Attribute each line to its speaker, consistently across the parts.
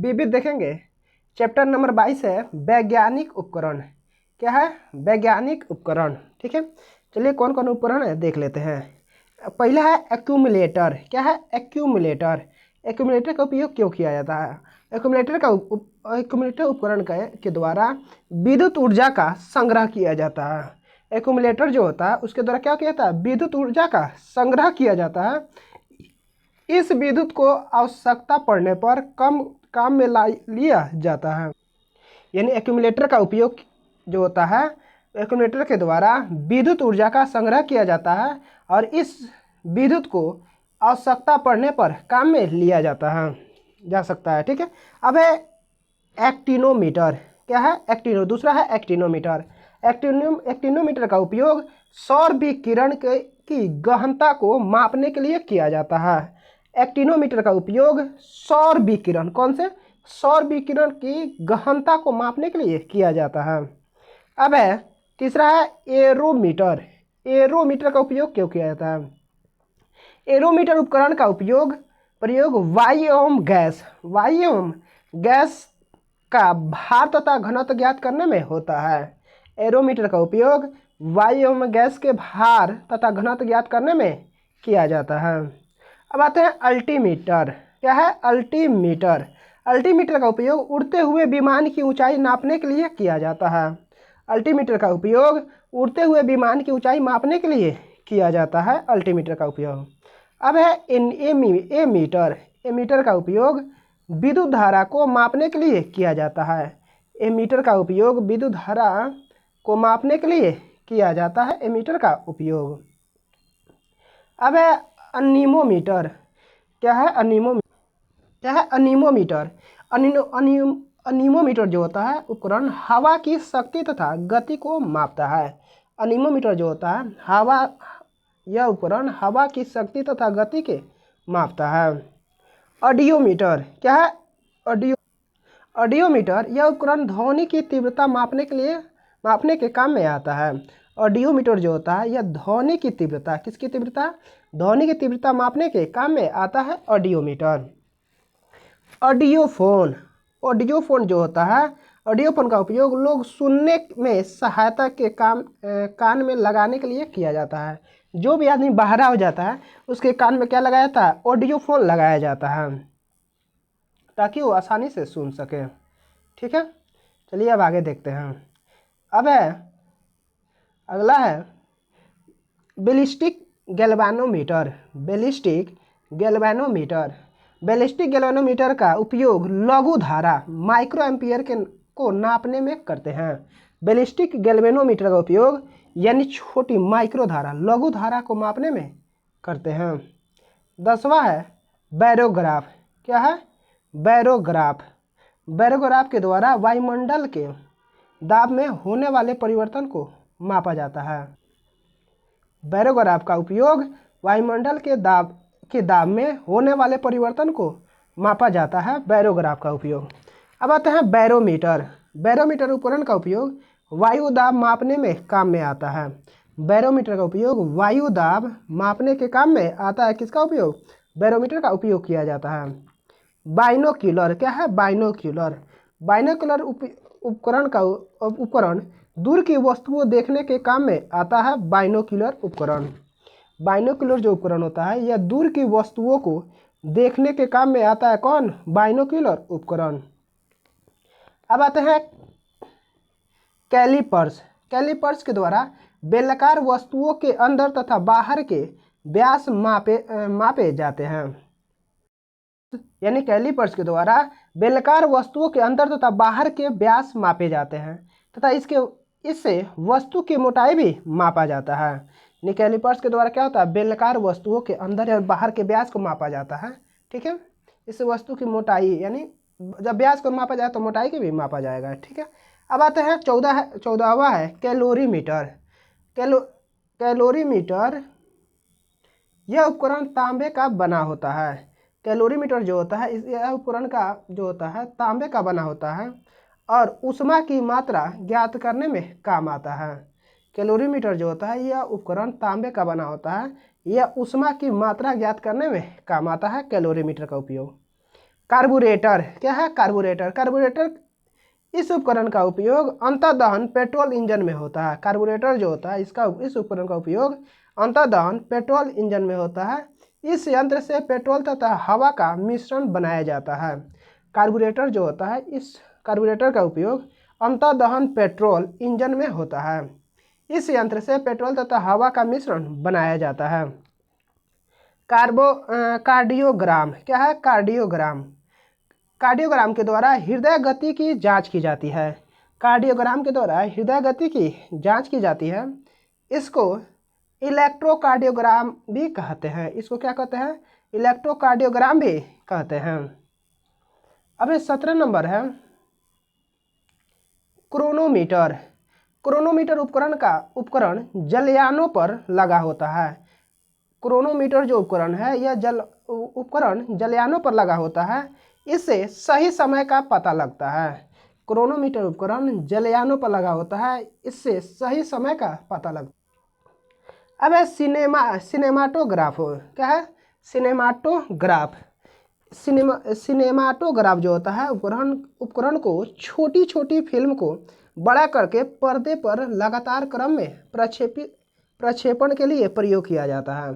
Speaker 1: विविध देखेंगे। Chapter number 22 है वैज्ञानिक उपकरण। क्या है? वैज्ञानिक उपकरण। ठीक है, चलिए कौन कौन उपकरण है देख लेते हैं। पहला है एक्यूमुलेटर। क्या है? एक्यूमुलेटर। एक्यूमुलेटर का उपयोग क्यों किया जाता है? एक्यूमुलेटर उपकरण के द्वारा विद्युत ऊर्जा का संग्रह किया जाता है। एक्यूमुलेटर जो होता है उसके द्वारा क्या किया जाता है? विद्युत ऊर्जा का संग्रह किया जाता है। इस विद्युत को आवश्यकता पड़ने पर कम काम में लिया जाता है। यानी एक्यूमुलेटर का उपयोग जो होता है, एक्यूमुलेटर के द्वारा विद्युत ऊर्जा का संग्रह किया जाता है और इस विद्युत को आवश्यकता पड़ने पर काम में लिया जा सकता है। ठीक है, अब है एक्टिनोमीटर। क्या है? दूसरा है एक्टिनोमीटर। एक्टिनोमीटर का उपयोग सौर विकिरण की गहनता को मापने के लिए किया जाता है। एक्टिनोमीटर का उपयोग सौर विकिरण, कौन से? सौर विकिरण की गहनता को मापने के लिए किया जाता है। अब है तीसरा है एरोमीटर। एरोमीटर का उपयोग क्यों किया जाता है? एरोमीटर उपकरण का प्रयोग वायु एवं गैस का भार तथा घनत्व ज्ञात करने में होता है। एरोमीटर का उपयोग वायु एवं गैस के भार तथा घनत्व ज्ञात करने में किया जाता है। अब आते हैं अल्टीमीटर। क्या है? अल्टीमीटर। अल्टीमीटर का उपयोग उड़ते हुए विमान की ऊंचाई नापने के लिए किया जाता है। अल्टीमीटर का उपयोग उड़ते हुए विमान की ऊंचाई मापने के लिए किया जाता है। अल्टीमीटर का उपयोग। अब है एमीटर। एमीटर का उपयोग विद्युत धारा को मापने के लिए किया जाता है। एमीटर का उपयोग विद्युत धारा को मापने के लिए किया जाता है। एमीटर का उपयोग। अब है अनीमोमीटर। क्या है? अनीमोमीटर। अनीमोमीटर जो होता है उपकरण हवा की शक्ति तथा गति को मापता है। अनीमोमीटर जो होता है यह उपकरण हवा की शक्ति तथा गति के मापता है। ऑडियोमीटर। क्या है? ऑडियोमीटर यह उपकरण ध्वनि की तीव्रता मापने के काम में आता है। ऑडियोमीटर जो होता है यह ध्वनि की तीव्रता, किसकी तीव्रता? ध्वनि की तीव्रता मापने के काम में आता है ऑडियोमीटर। ऑडियोफोन। ऑडियोफोन जो होता है, ऑडियोफोन का उपयोग लोग सुनने में सहायता के कान में लगाने के लिए किया जाता है। जो भी आदमी बहरा हो जाता है उसके कान में क्या लगाया जाता है? ऑडियोफोन लगाया जाता है ताकि वो आसानी से सुन सके। ठीक है, चलिए अब आगे देखते हैं। अब है अगला है बैलिस्टिक गैल्वेनोमीटर। बैलिस्टिक गैल्वेनोमीटर का उपयोग लघु धारा माइक्रो एम्पियर को नापने में करते हैं। बैलिस्टिक गैल्वेनोमीटर का उपयोग यानी छोटी माइक्रो धारा, लघु धारा को मापने में करते हैं। 10वां है बैरोग्राफ। क्या है? बैरोग्राफ के द्वारा वायुमंडल के दाब में होने वाले परिवर्तन को मापा जाता है। बैरोग्राफ का उपयोग वायुमंडल के दाब में होने वाले परिवर्तन को मापा जाता है। बैरोग्राफ का उपयोग। अब आते हैं बैरोमीटर। बैरोमीटर उपकरण का उपयोग वायु दाब मापने में काम में आता है। बैरोमीटर का उपयोग वायु दाब मापने के काम में आता है। किसका उपयोग? बैरोमीटर का उपयोग किया जाता है। बाइनोक्यूलर। क्या है? बाइनोक्यूलर उपकरण दूर की वस्तुओं देखने के काम में आता है। बाइनोक्यूलर जो उपकरण होता है यह दूर की वस्तुओं को देखने के काम में आता है। कौन? बाइनोक्यूलर उपकरण। अब आते हैं कैलिपर्स के द्वारा बेलनाकार वस्तुओं के अंदर तथा बाहर के व्यास मापे जाते हैं। यानी कैलिपर्स के द्वारा बेलनाकार वस्तुओं के अंदर तथा बाहर के व्यास मापे जाते हैं तथा इससे वस्तु की मोटाई भी मापा जाता है। यानी कैलिपर्स के द्वारा क्या होता है? बेलनाकार वस्तुओं के अंदर और बाहर के व्यास को मापा जाता है। ठीक है, इससे वस्तु की मोटाई, यानी जब व्यास को मापा जाए तो मोटाई की भी मापा जाएगा। ठीक है, अब आते हैं 14वां है कैलोरीमीटर। कैलोरीमीटर यह उपकरण तांबे का बना होता है। कैलोरीमीटर जो होता है यह उपकरण का जो होता है तांबे का बना होता है और ऊष्मा की मात्रा ज्ञात करने में काम आता है। कैलोरीमीटर जो होता है यह उपकरण तांबे का बना होता है, यह ऊष्मा की मात्रा ज्ञात करने में काम आता है। कैलोरीमीटर का उपयोग। कार्बोरेटर क्या है? कार्बोरेटर। कार्बोरेटर इस उपकरण का उपयोग अंतर्दहन पेट्रोल इंजन में होता है। कार्बोरेटर जो होता है इस उपकरण का उपयोग अंतर्दहन पेट्रोल इंजन में होता है। इस यंत्र से पेट्रोल तथा हवा का मिश्रण बनाया जाता है। कार्बोरेटर जो होता है इस कार्बोरेटर का उपयोग अंतर्दहन पेट्रोल इंजन में होता है। इस यंत्र से पेट्रोल तथा हवा का मिश्रण बनाया जाता है। कार्डियोग्राम क्या है? कार्डियोग्राम। कार्डियोग्राम के द्वारा हृदय गति की जांच की जाती है। कार्डियोग्राम के द्वारा हृदय गति की जांच की जाती है। इसको इलेक्ट्रोकार्डियोग्राम भी कहते हैं। इसको क्या कहते हैं? इलेक्ट्रोकार्डियोग्राम भी कहते हैं। अब 17 नंबर है क्रोनोमीटर। क्रोनोमीटर उपकरण जलयानों पर लगा होता है। क्रोनोमीटर जो उपकरण है यह उपकरण जलयानों पर लगा होता है। इससे सही समय का पता लगता है। क्रोनोमीटर उपकरण जलयानों पर लगा होता है, इससे सही समय का पता लगता है। अब है सिनेमाटोग्राफ क्या है? सिनेमाटोग्राफ। सिनेमाटोग्राफ जो होता है उपकरण को छोटी छोटी फिल्म को बड़ा करके पर्दे पर लगातार क्रम में प्रक्षेपण के लिए प्रयोग किया जाता है।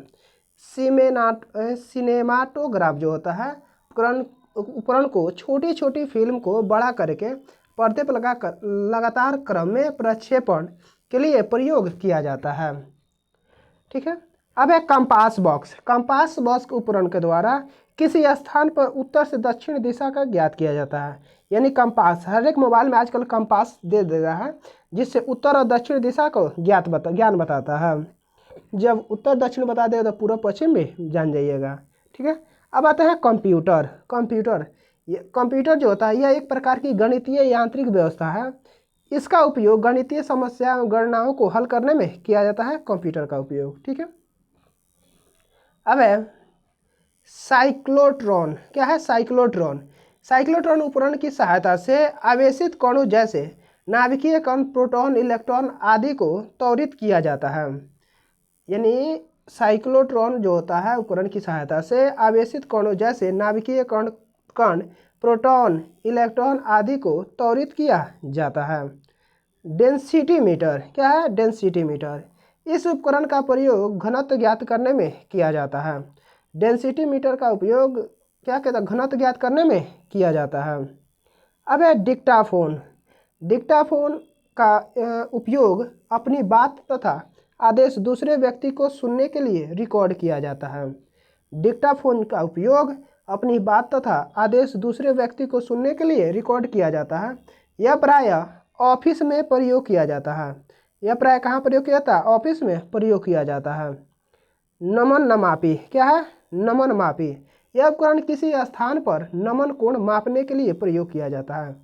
Speaker 1: सिनेमाटोग्राफ जो होता है उपकरण को छोटी छोटी फिल्म को बड़ा करके पर्दे पर लगातार क्रम में प्रक्षेपण के लिए प्रयोग किया जाता है। ठीक है। अब है कंपास बॉक्स। कंपास बॉक्स उपकरण के द्वारा किसी स्थान पर उत्तर से दक्षिण दिशा का ज्ञात किया जाता है। यानी कंपास, हर एक मोबाइल में आजकल कंपास दे रहा है जिससे उत्तर और दक्षिण दिशा को ज्ञान बताता है। जब उत्तर दक्षिण बता देगा तो पूर्व पश्चिम भी जान जाइएगा। ठीक है। अब आता है कंप्यूटर। कंप्यूटर जो होता है यह एक प्रकार की गणितीय यांत्रिक व्यवस्था है। इसका उपयोग गणितीय समस्या गणनाओं को हल करने में किया जाता है। कंप्यूटर का उपयोग। ठीक है। अब है साइक्लोट्रॉन क्या है? साइक्लोट्रॉन। साइक्लोट्रॉन उपकरण की सहायता से आवेशित कणों जैसे नाभिकीय कण, प्रोटॉन, इलेक्ट्रॉन आदि को त्वरित किया जाता है। यानी साइक्लोट्रॉन जो होता है उपकरण की सहायता से आवेशित कणों जैसे नाभिकीय कण, प्रोटॉन, इलेक्ट्रॉन आदि को त्वरित किया जाता है। डेंसिटी मीटर क्या है? Density meter. इस उपकरण का प्रयोग घनत्व ज्ञात करने में किया जाता है। डेंसिटी मीटर का उपयोग क्या कहता है? घनत्व ज्ञात करने में किया जाता है। अब है डिक्टाफोन। डिक्टाफोन का उपयोग अपनी बात तथा आदेश दूसरे व्यक्ति को सुनने के लिए रिकॉर्ड किया जाता है। डिक्टाफोन का उपयोग अपनी बात तथा आदेश दूसरे व्यक्ति को सुनने के लिए रिकॉर्ड किया जाता है। यह प्रायः ऑफिस में प्रयोग किया जाता है। यह प्रायः कहाँ प्रयोग किया जाता है? ऑफिस में प्रयोग किया जाता है। नमन मापी क्या है? नमन मापी। यह उपकरण किसी स्थान पर नमन कोण मापने के लिए प्रयोग किया जाता है।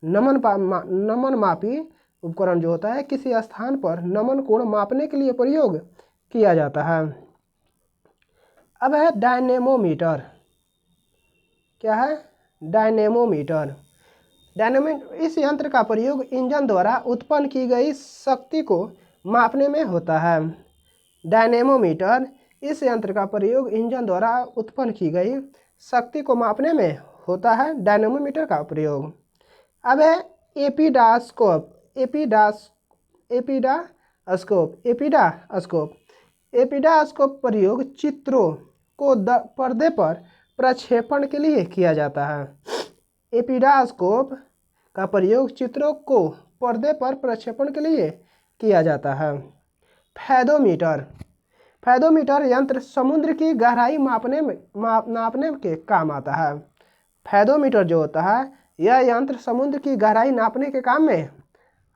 Speaker 1: नमन मापी उपकरण जो होता है किसी स्थान पर नमन कोण मापने के लिए प्रयोग किया जाता है। अब है डायनेमोमीटर क्या है? डायनेमोमीटर। इस यंत्र का प्रयोग इंजन द्वारा उत्पन्न की गई शक्ति को मापने में होता है। डायनेमोमीटर इस यंत्र का प्रयोग इंजन द्वारा उत्पन्न की गई शक्ति को मापने में होता है। डायनेमोमीटर का प्रयोग। अब है एपिडास्कोप। एपिडास्कोप प्रयोग चित्रों को पर्दे पर प्रक्षेपण के लिए किया जाता है। एपिडास्कोप का प्रयोग चित्रों को पर्दे पर प्रक्षेपण के लिए किया जाता है। फैदोमीटर यंत्र समुद्र की गहराई नापने के काम आता है। फैदोमीटर जो होता है यह यंत्र समुद्र की गहराई नापने के काम में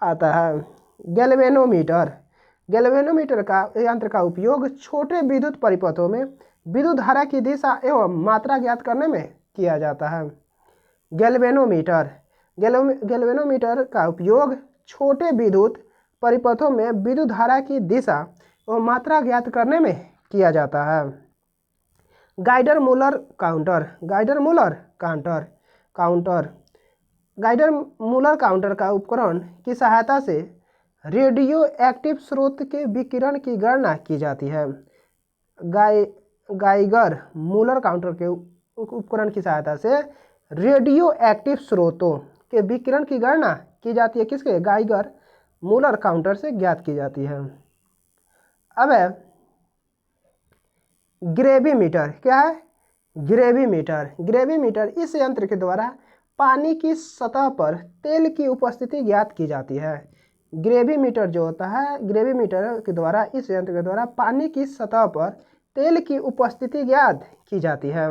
Speaker 1: आता है। गैल्वेनोमीटर का यंत्र का उपयोग छोटे विद्युत परिपथों में विद्युत धारा की दिशा एवं मात्रा ज्ञात करने में किया जाता है। गैल्वेनोमीटर का उपयोग छोटे विद्युत परिपथों में विद्युत धारा की दिशा एवं मात्रा ज्ञात करने में किया जाता है। गाइडर मूलर काउंटर का उपकरण की सहायता से रेडियो एक्टिव स्रोत के विकिरण की गणना की जाती है। गाइगर मूलर काउंटर के उपकरण की सहायता से रेडियो एक्टिव स्रोतों के विकिरण की गणना की जाती है किसके? गाइगर मूलर काउंटर से ज्ञात की जाती है। अब है ग्रेविमीटर। क्या है? ग्रेविमीटर। ग्रेविमीटर इस यंत्र के द्वारा पानी की सतह पर तेल की उपस्थिति ज्ञात की जाती है। ग्रेविमीटर जो होता है, ग्रेविमीटर के द्वारा, इस यंत्र के द्वारा पानी की सतह पर तेल की उपस्थिति ज्ञात की जाती है।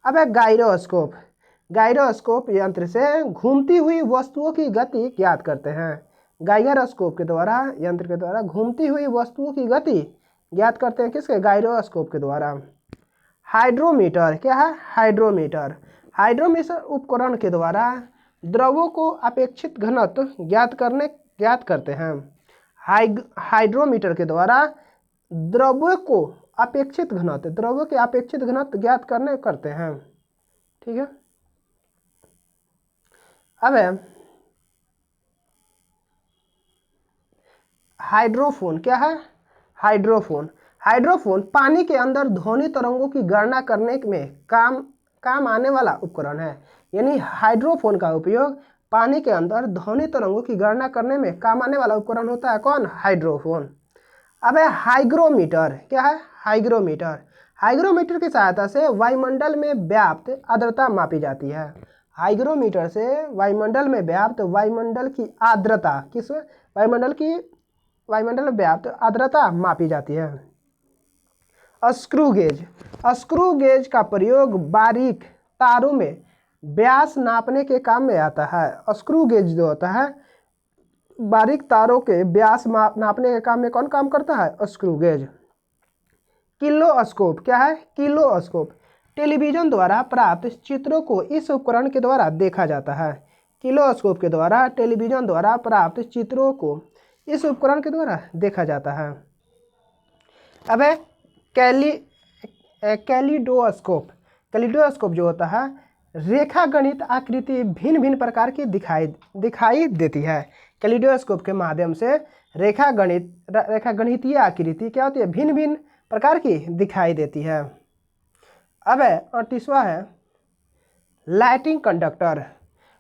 Speaker 1: अब है गायरोस्कोप। गायरोस्कोप यंत्र से घूमती हुई वस्तुओं की गति ज्ञात करते हैं। गायरोस्कोप के द्वारा, यंत्र के द्वारा घूमती हुई वस्तुओं की गति ज्ञात करते हैं किसके? गायरोस्कोप के द्वारा। हाइड्रोमीटर। क्या है? हाइड्रोमीटर। हाइड्रोमीटर उपकरण के द्वारा द्रवों को अपेक्षित घनत्व ज्ञात करते हैं। हाइड्रोमीटर के द्वारा द्रव्य को अपेक्षित घनत्व, द्रव्य के अपेक्षित घनत्व ज्ञात करते हैं। ठीक है। अब है हाइड्रोफोन। क्या है? हाइड्रोफोन। हाइड्रोफोन पानी के अंदर ध्वनि तरंगों की गणना करने में काम आने वाला उपकरण है। यानी हाइड्रोफोन का उपयोग पानी के अंदर ध्वनि तरंगों की गणना करने में काम आने वाला उपकरण होता है कौन? हाइड्रोफोन। अब है हाइग्रोमीटर। क्या है? हाइग्रोमीटर। हाइग्रोमीटर की सहायता से वायुमंडल में व्याप्त आर्द्रता मापी जाती है। हाइग्रोमीटर से वायुमंडल में व्याप्त वायुमंडल की आर्द्रता, किस? वायुमंडल में व्याप्त आर्द्रता मापी जाती है। Screw gauge. स्क्रू गेज का प्रयोग बारीक तारों में व्यास नापने के काम में आता है। स्क्रू गेज जो होता है बारीक तारों के व्यास नापने के काम में कौन काम करता है? Screw gauge. किलोस्कोप। क्या है? किलोस्कोप। टेलीविजन द्वारा प्राप्त चित्रों को इस उपकरण के द्वारा देखा जाता है। किलोस्कोप के द्वारा टेलीविजन द्वारा प्राप्त चित्रों को इस उपकरण के द्वारा देखा जाता है। अब है कैलिडोस्कोप। कैलिडोस्कोप जो होता है रेखा गणित आकृति भिन्न भिन्न प्रकार की दिखाई देती है। कैलिडोस्कोप के माध्यम से रेखा गणितीय आकृति क्या होती है? भिन्न भिन्न प्रकार की दिखाई देती है। अब है 38वां है लाइटिंग कंडक्टर।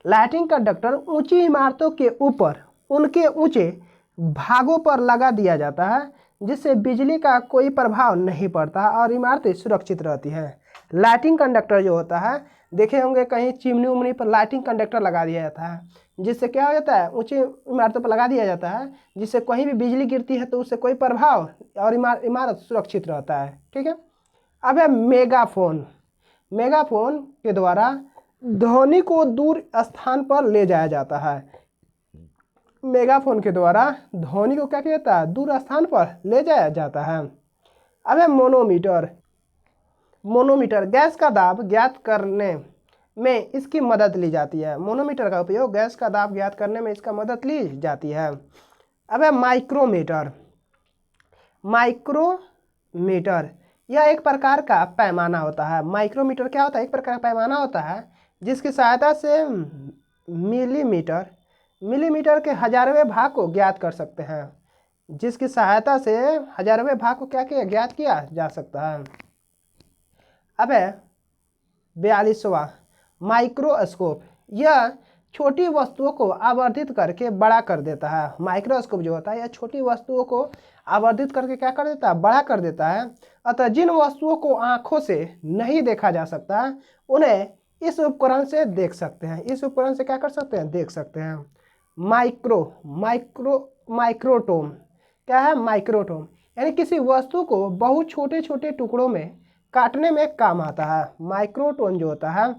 Speaker 1: लाइटिंग कंडक्टर ऊंची इमारतों के ऊपर उनके ऊंचे भागों पर लगा दिया जाता है जिससे बिजली का कोई प्रभाव नहीं पड़ता और इमारतें सुरक्षित रहती हैं। लाइटिंग कंडक्टर जो होता है, देखे होंगे कहीं चिमनी उमनी पर लाइटिंग कंडक्टर लगा दिया जाता है, जिससे क्या हो जाता है? ऊंची इमारतों पर लगा दिया जाता है जिससे कहीं भी बिजली गिरती है तो उससे कोई प्रभाव और इमारत सुरक्षित रहता है। ठीक है। अब है मेगाफोन। मेगाफोन के द्वारा ध्वनि को दूर स्थान पर ले जाया जाता है। मेगाफोन के द्वारा ध्वनि को क्या किया जाता है? दूर स्थान पर ले जाया जाता है। अब है मोनोमीटर। मोनोमीटर गैस का दाब ज्ञात करने में इसकी मदद ली जाती है। मोनोमीटर का उपयोग गैस का दाब ज्ञात करने में इसका मदद ली जाती है। अब है माइक्रोमीटर। माइक्रोमीटर यह एक प्रकार का पैमाना होता है। माइक्रोमीटर क्या होता है? एक प्रकार का पैमाना होता है जिसकी सहायता से मिलीमीटर के हजारवें भाग को ज्ञात कर सकते हैं। जिसकी सहायता से हजारवें भाग को क्या ज्ञात किया जा सकता है। अब है 42वां माइक्रोस्कोप। यह छोटी वस्तुओं को आवर्धित करके बड़ा कर देता है। माइक्रोस्कोप जो होता है यह छोटी वस्तुओं को आवर्धित करके क्या कर देता है? बड़ा कर देता है। अतः जिन वस्तुओं को आंखों से नहीं देखा जा सकता उन्हें इस उपकरण से देख सकते हैं। इस उपकरण से क्या कर सकते हैं? देख सकते हैं। माइक्रोटोम। क्या है? माइक्रोटोम यानी किसी वस्तु को बहुत छोटे छोटे टुकड़ों में काटने में काम आता है। माइक्रोटोन जो होता है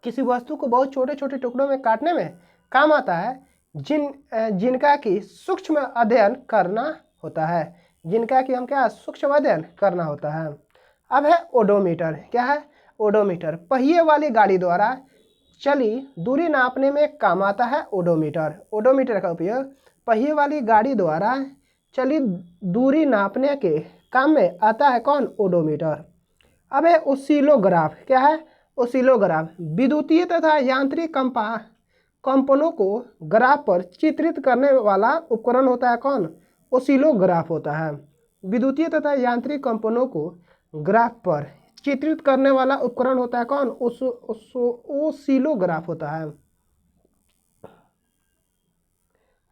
Speaker 1: किसी वस्तु को बहुत छोटे छोटे टुकड़ों में काटने में काम आता है जिनका कि सूक्ष्म अध्ययन करना होता है। जिनका कि हम क्या सूक्ष्म अध्ययन करना होता है। अब है ओडोमीटर। क्या है? ओडोमीटर पहिए वाली गाड़ी द्वारा चली दूरी नापने में काम आता है। ओडोमीटर। ओडोमीटर का उपयोग पहिए वाली गाड़ी द्वारा चली दूरी नापने के काम में आता है कौन? ओडोमीटर। अब है ओसिलोग्राफ। क्या है? ओसिलोग्राफ विद्युतीय तथा यांत्रिक कंपनों को ग्राफ पर चित्रित करने वाला उपकरण होता है कौन? ओसिलोग्राफ होता है। विद्युतीय तथा यांत्रिक कंपनों को ग्राफ पर चित्रित करने वाला उपकरण होता है कौन? ओसिलोग्राफ होता है।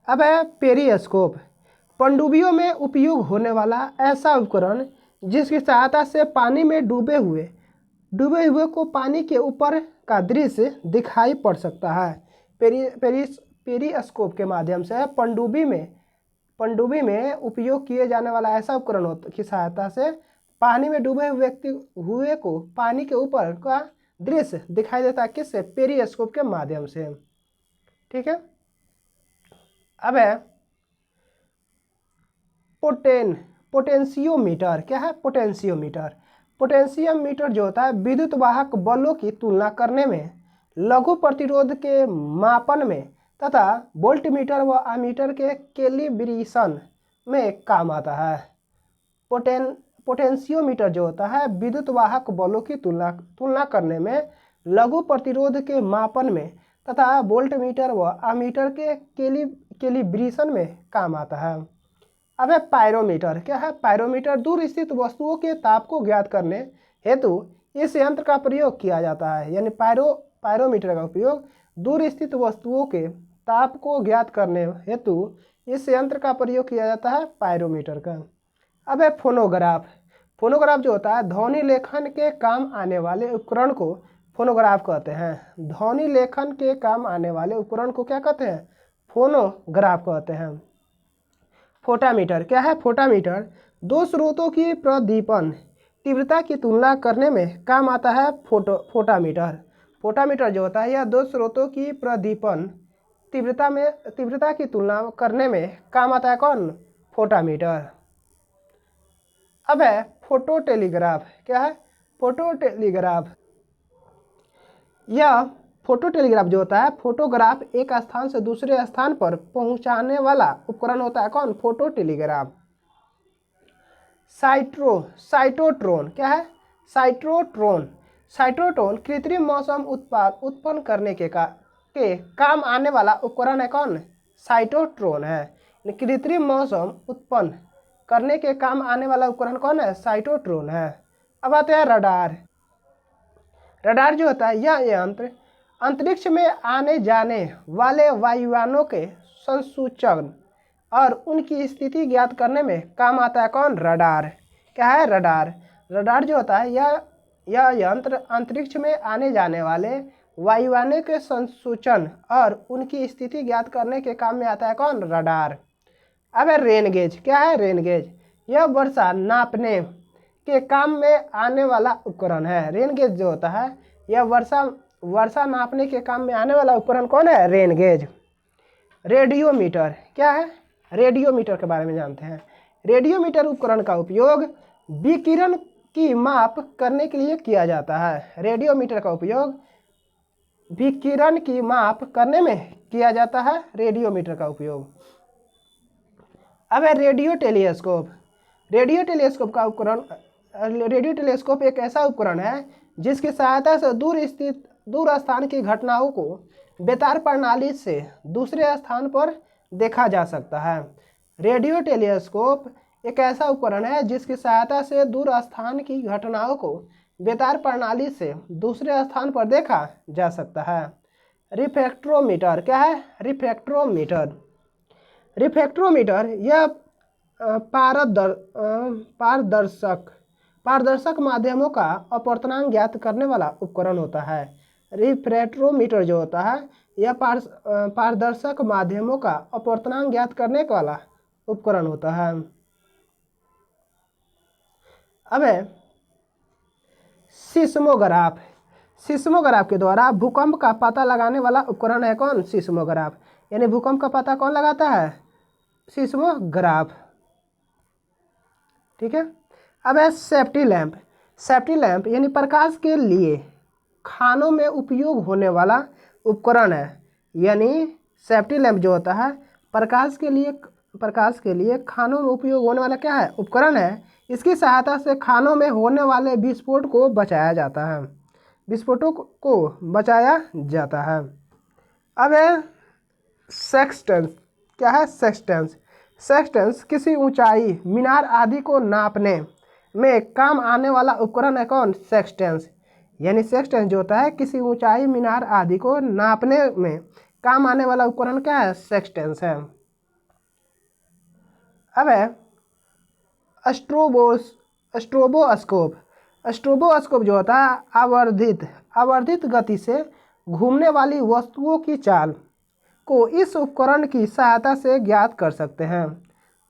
Speaker 1: अब है पेरिस्कोप, पनडुब्बियों में उपयोग होने वाला ऐसा उपकरण जिसकी सहायता से पानी में डूबे हुए को पानी के ऊपर का दृश्य दिखाई पड़ सकता है। पेरिस्कोप के माध्यम से पनडुब्बी में उपयोग किए जाने वाला ऐसा उपकरण की सहायता से पानी में डूबे हुए को पानी के ऊपर का दृश्य दिखाई देता है। किससे? पेरिस्कोप के माध्यम से। ठीक है। अब है पोटेंशियोमीटर। क्या है? पोटेंशियोमीटर। पोटेंशियोमीटर जो होता है विद्युत वाहक बलों की तुलना करने में, लघु प्रतिरोध के मापन में तथा वोल्टमीटर व एमीटर के कैलिब्रेशन में काम आता है। पोटेंशियोमीटर जो होता है विद्युत वाहक बलों की तुलना करने में, लघु प्रतिरोध के मापन में तथा वोल्टमीटर व एमीटर के कैलिब्रेशन में काम आता है। अब है पायरोमीटर। क्या है? पायरोमीटर दूर स्थित वस्तुओं के ताप को ज्ञात करने हेतु इस यंत्र का प्रयोग किया जाता है। यानी पायरोमीटर का उपयोग दूर स्थित वस्तुओं के ताप को ज्ञात करने हेतु इस यंत्र का प्रयोग किया जाता है, पायरोमीटर का। अब है फोनोग्राफ। फोनोग्राफ जो होता है ध्वनि लेखन के काम आने वाले उपकरण को फोनोग्राफ कहते हैं। ध्वनि लेखन के काम आने वाले उपकरण को क्या कहते हैं? फोनोग्राफ कहते हैं। फोटामीटर। क्या है? फोटामीटर दो स्रोतों की प्रदीपन तीव्रता की तुलना करने में काम आता है। फोटामीटर। फोटामीटर जो होता है यह दो स्रोतों की प्रदीपन तीव्रता की तुलना करने में काम आता है। कौन? फोटामीटर। अब है फोटोटेलीग्राफ। क्या है? फोटोटेलीग्राफ। यह फोटोटेलीग्राफ जो होता है फोटोग्राफ एक स्थान से दूसरे स्थान पर पहुंचाने वाला उपकरण होता है। कौन? फोटोटेलीग्राफ। साइटोट्रोन। क्या है? साइटोट्रोन कृत्रिम मौसम उत्पाद उत्पन्न करने के काम आने वाला उपकरण है। कौन? साइटोट्रोन है। कृत्रिम मौसम उत्पन्न करने के काम आने वाला उपकरण कौन है? साइटोट्रोन है। अब आते हैं रडार। रडार जो होता है यह यंत्र अंतरिक्ष में आने जाने वाले वायुयानों के संसूचन और उनकी स्थिति ज्ञात करने में काम आता है। कौन? रडार। क्या है? रडार। रडार जो होता है यह यंत्र अंतरिक्ष में आने जाने वाले वायुयानों के संसूचन और उनकी स्थिति ज्ञात करने के काम में आता है। कौन? रडार। अब है रेन गेज। क्या है? Rain gauge. यह वर्षा नापने के काम में आने वाला उपकरण है। रेन गेज जो होता है यह वर्षा नापने के काम में आने वाला उपकरण कौन है? Rain gauge. रेडियोमीटर। क्या है? रेडियोमीटर के बारे में जानते हैं। रेडियोमीटर उपकरण का उपयोग विकिरण की माप करने के लिए किया जाता है। रेडियोमीटर का उपयोग विकिरण की माप करने में किया जाता है। रेडियोमीटर का उपयोग। अब है रेडियो टेलीस्कोप। रेडियो टेलीस्कोप एक ऐसा उपकरण है जिसकी सहायता से दूर स्थान की घटनाओं को बेतार प्रणाली से दूसरे स्थान पर देखा जा सकता है। रेडियो टेलीस्कोप एक ऐसा उपकरण है जिसकी सहायता से दूर स्थान की घटनाओं को बेतार प्रणाली से दूसरे स्थान पर देखा जा सकता है। रिफ्रैक्टोमीटर। क्या है? रिफ्रैक्टोमीटर यह पारदर्शक माध्यमों का अपवर्तनांक ज्ञात करने वाला उपकरण होता है। रिफ्रैक्टोमीटर जो होता है यह पारदर्शक माध्यमों का अपवर्तनांक ज्ञात करने वाला उपकरण होता है। अब है सिस्मोग्राफ। सिस्मोग्राफ के द्वारा भूकंप का पता लगाने वाला उपकरण है। कौन? सिस्मोग्राफ। यानी भूकंप का पता कौन लगाता है? सिस्मोग्राफ। ठीक है। अब है सेफ्टी लैंप। सेफ्टी लैंप यानी प्रकाश के लिए खानों में उपयोग होने वाला उपकरण है। यानी सेफ्टी लैंप जो होता है प्रकाश के लिए खानों में उपयोग होने वाला क्या है? उपकरण है। इसकी सहायता से खानों में होने वाले विस्फोट को बचाया जाता है। विस्फोटों को बचाया जाता है। अब है सेक्सटेंस। क्या है? सेक्सटेंस किसी ऊंचाई, मीनार आदि को नापने में काम आने वाला उपकरण है कौन? सेक्सटेंस। यानी सेक्सटेंस जो होता है किसी ऊंचाई, मीनार आदि को नापने में काम आने वाला उपकरण क्या है? सेक्सटेंस है। अब है स्ट्रोबोस्कोप। स्ट्रोबोस्कोप जो होता है आवर्धित गति से घूमने वाली वस्तुओं की चाल को इस उपकरण की सहायता से ज्ञात कर सकते हैं।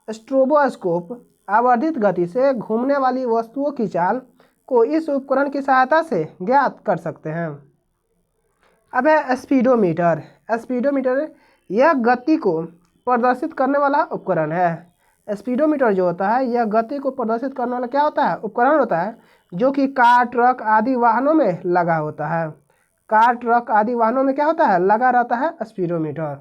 Speaker 1: स्ट्रोबोस्कोप आवर्धित गति से घूमने वाली वस्तुओं की चाल को इस उपकरण की सहायता से ज्ञात कर सकते हैं। अब है स्पीडोमीटर। स्पीडोमीटर यह गति को प्रदर्शित करने वाला उपकरण है। स्पीडोमीटर जो होता है यह गति को प्रदर्शित करने वाला क्या होता है? उपकरण होता है, जो कि कार, ट्रक आदि वाहनों में लगा होता है। कार, ट्रक आदि वाहनों में क्या होता है? लगा रहता है स्पीडोमीटर।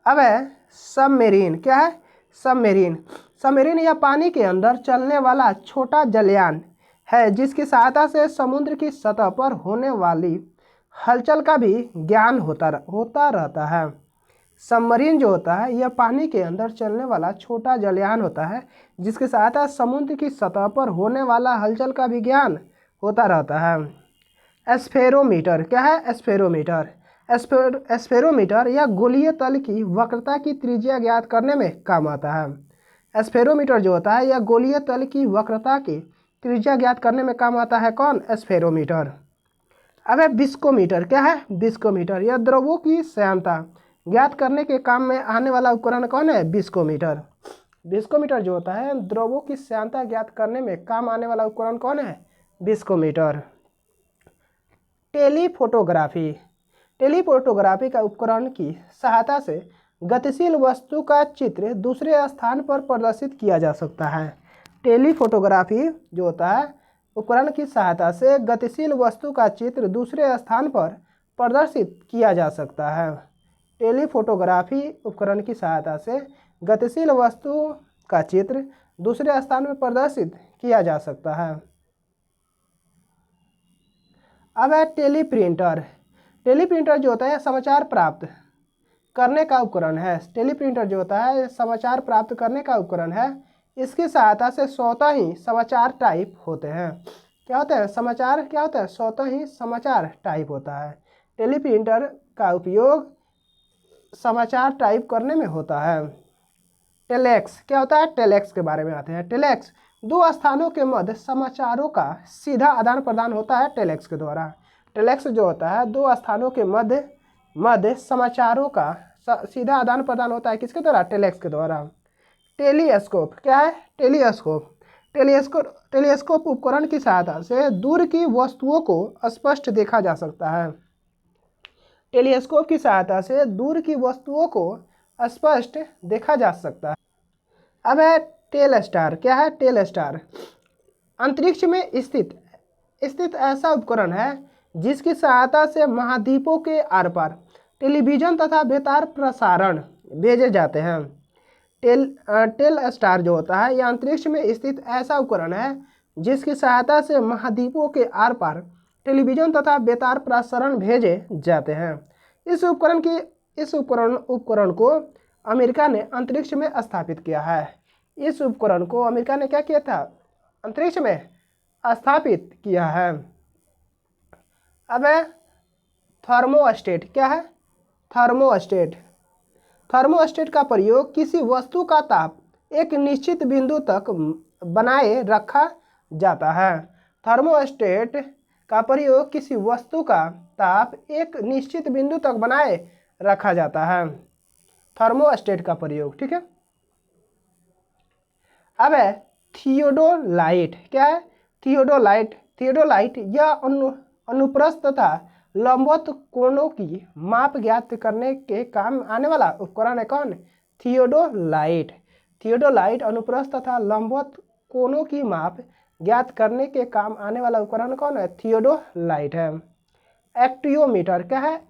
Speaker 1: अब है सबमेरीन। क्या है? सबमेरीन। सबमेरीन यह पानी के अंदर चलने वाला छोटा जलयान है, जिसकी सहायता से समुद्र की सतह पर होने वाली हलचल का भी ज्ञान होता रहता है। सबमरीन जो होता है यह पानी के अंदर चलने वाला छोटा जलयान होता है, जिसकी सहायता समुद्र की सतह पर होने वाला हलचल का भी ज्ञान होता रहता है। स्फेरोमीटर। क्या है? स्फेरोमीटर। स्फेरोमीटर यह गोलीय तल की वक्रता की त्रिज्या ज्ञात करने में काम आता है। स्फेरोमीटर जो होता है यह गोलीय तल की वक्रता की त्रिज्या ज्ञात करने में काम आता है। कौन? स्फेरोमीटर। अब है विस्कोमीटर। क्या है? विस्कोमीटर यह द्रवों की श्यानता ज्ञात करने के काम में आने वाला उपकरण कौन है? विस्कोमीटर। विस्कोमीटर जो होता है द्रवों की श्यानता ज्ञात करने में काम आने वाला उपकरण कौन है? विस्कोमीटर। टेलीफोटोग्राफी। टेलीफोटोग्राफी का उपकरण की सहायता से गतिशील वस्तु का चित्र दूसरे स्थान पर प्रदर्शित किया जा सकता है। टेलीफोटोग्राफी जो होता है उपकरण की सहायता से गतिशील वस्तु का चित्र दूसरे स्थान पर प्रदर्शित किया जा सकता है। टेलीफोटोग्राफी उपकरण की सहायता से गतिशील वस्तु का चित्र दूसरे स्थान में प्रदर्शित किया जा सकता है। अब है टेलीप्रिंटर। टेलीप्रिंटर जो होता है समाचार प्राप्त करने का उपकरण है। टेलीप्रिंटर जो होता है समाचार प्राप्त करने का उपकरण है। इसकी सहायता से स्वतः ही समाचार टाइप होते हैं। क्या होता है? समाचार क्या होता है? स्वतः ही समाचार टाइप होता है। टेलीप्रिंटर का उपयोग समाचार टाइप करने में होता है। टेलेक्स। क्या होता है? टेलेक्स के बारे में आते हैं। टेलेक्स दो स्थानों के मध्य समाचारों का सीधा आदान प्रदान होता है टेलेक्स के द्वारा। टेलेक्स जो होता है दो स्थानों के मध्य समाचारों का सीधा आदान प्रदान होता है। किसके द्वारा? टेलेक्स के द्वारा। टेलीस्कोप। क्या है? टेलीस्कोप। टेलीस्कोप उपकरण की सहायता से दूर की वस्तुओं को स्पष्ट देखा जा सकता है। टेलीस्कोप की सहायता से दूर की वस्तुओं को स्पष्ट देखा जा सकता है। अब है टेलस्टार। क्या है? टेलस्टार अंतरिक्ष में स्थित ऐसा उपकरण है जिसकी सहायता से महाद्वीपों के आर पार टेलीविजन तथा बेतार प्रसारण भेजे जाते हैं। टेलस्टार जो होता है यह अंतरिक्ष में स्थित ऐसा उपकरण है जिसकी सहायता से महाद्वीपों के आर पार टेलीविजन तथा बेतार प्रसारण भेजे जाते हैं। इस उपकरण को अमेरिका ने अंतरिक्ष में स्थापित किया है। इस उपकरण को अमेरिका ने क्या किया था? अंतरिक्ष में स्थापित किया है। अब है थर्मोस्टेट। क्या है? थर्मोस्टेट। थर्मोस्टेट का प्रयोग किसी वस्तु का ताप एक निश्चित बिंदु तक बनाए रखा जाता है। थर्मोस्टेट का प्रयोग किसी वस्तु का ताप एक निश्चित बिंदु तक बनाए रखा जाता है। थर्मोस्टेट का प्रयोग। ठीक है। अब है थियोडोलाइट। क्या है? थियोडोलाइट यह अनुप्रस्थ तथा लंबवत कोणों की माप ज्ञात करने के काम आने वाला उपकरण है। कौन? थियोडोलाइट अनुप्रस्थ तथा लंबवत कोणों की माप ज्ञात करने के काम आने वाला उपकरण कौन है? थियोडोलाइट है। एक्टियोमीटर। क्या है?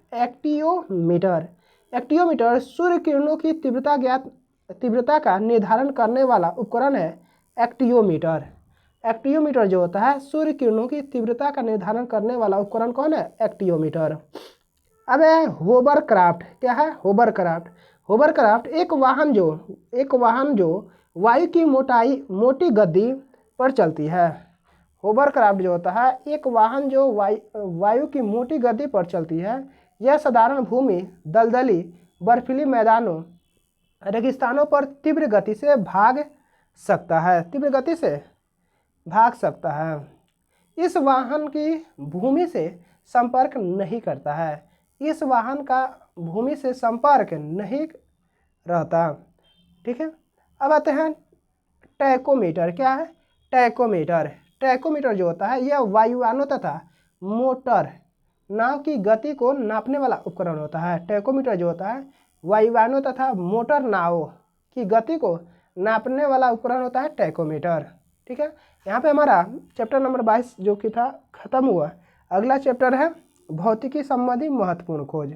Speaker 1: एक्टियोमीटर सूर्य किरणों की तीव्रता का निर्धारण करने वाला उपकरण है। एक्टियोमीटर जो होता है सूर्य किरणों की तीव्रता का निर्धारण करने वाला उपकरण कौन है? एक्टियोमीटर। अब है होवरक्राफ्ट। क्या है? होवरक्राफ्ट एक वाहन जो वायु की मोटी गति पर चलती है। होवरक्राफ्ट जो होता है एक वाहन जो वायु की मोटी गति पर चलती है। यह साधारण भूमि, दलदली, बर्फीली मैदानों, रेगिस्तानों पर तीव्र गति से भाग सकता है। इस वाहन की भूमि से संपर्क नहीं करता है। इस वाहन का भूमि से संपर्क नहीं रहता। ठीक है, अब आते हैं टैकोमीटर। क्या है टैकोमीटर जो होता है यह वायुयानों तथा मोटर नाव की गति को नापने वाला उपकरण होता है। टैकोमीटर जो होता है वायुयानों तथा मोटर नावों की गति को नापने वाला उपकरण होता है टैकोमीटर। ठीक है, यहाँ पे हमारा चैप्टर नंबर 22 जो कि था खत्म हुआ। अगला चैप्टर है भौतिकी संबंधी महत्वपूर्ण खोज।